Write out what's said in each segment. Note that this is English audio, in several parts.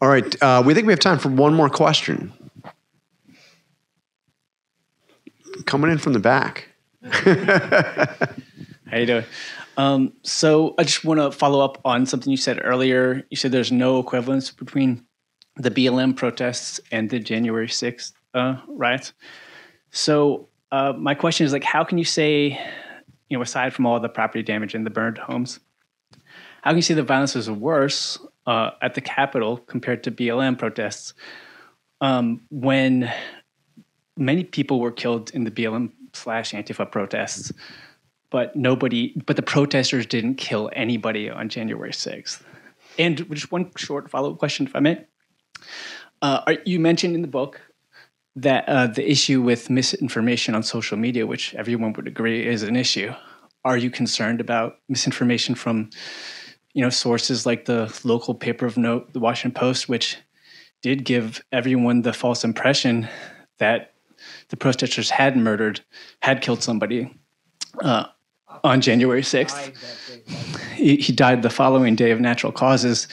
All right. We think we have time for one more question. Coming in from the back. How you doing? So I just want to follow up on something you said earlier. You said there's no equivalence between the BLM protests and the January 6th riots. So my question is, like, how can you say, aside from all the property damage and the burned homes, how can you say the violence was worse at the Capitol compared to BLM protests when many people were killed in the BLM/Antifa protests, but the protesters didn't kill anybody on January 6th? And just one short follow-up question, if I may. You mentioned in the book that the issue with misinformation on social media, which everyone would agree is an issue. Are you concerned about misinformation from, sources like the local paper of note, the Washington Post, which did give everyone the false impression that the protesters had killed somebody on January 6th? He died the following day of natural causes.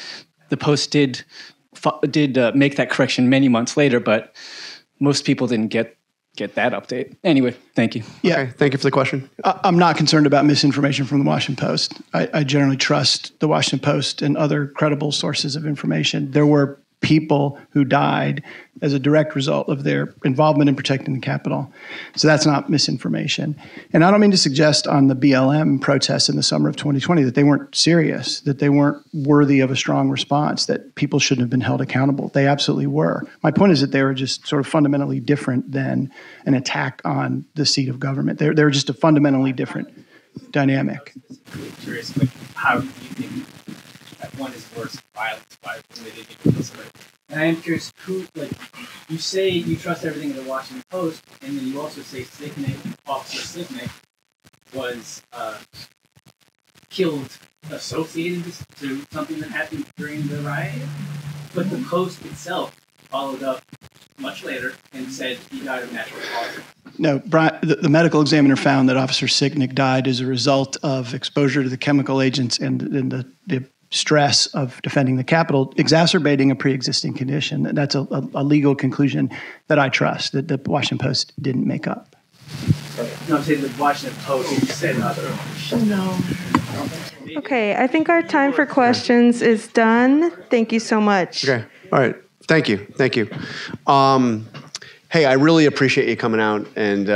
The Post did make that correction many months later, but most people didn't get that update. Anyway, thank you. Yeah, okay, thank you for the question. I'm not concerned about misinformation from the Washington Post. I generally trust the Washington Post and other credible sources of information. There were people who died as a direct result of their involvement in protecting the Capitol. So that's not misinformation. And I don't mean to suggest on the BLM protests in the summer of 2020 that they weren't serious, that they weren't worthy of a strong response, that people shouldn't have been held accountable. They absolutely were. My point is that they were just sort of fundamentally different than an attack on the seat of government. They were just a fundamentally different dynamic. I'm curious, like, how do you think that one is worse violence by committing somebody? And I am curious, you say you trust everything in the Washington Post, and then you also say Officer Sicknick was killed associated to something that happened during the riot, but the Post itself followed up much later and said he died of natural causes. No, Brian, the medical examiner found that Officer Sicknick died as a result of exposure to the chemical agents and the stress of defending the Capitol, exacerbating a pre-existing condition. That's a legal conclusion that I trust, that the Washington Post didn't make up. No, I'm saying the Washington Post said otherwise. No. Okay, I think our time for questions is done. Thank you so much. Okay, all right. Thank you. Hey, I really appreciate you coming out and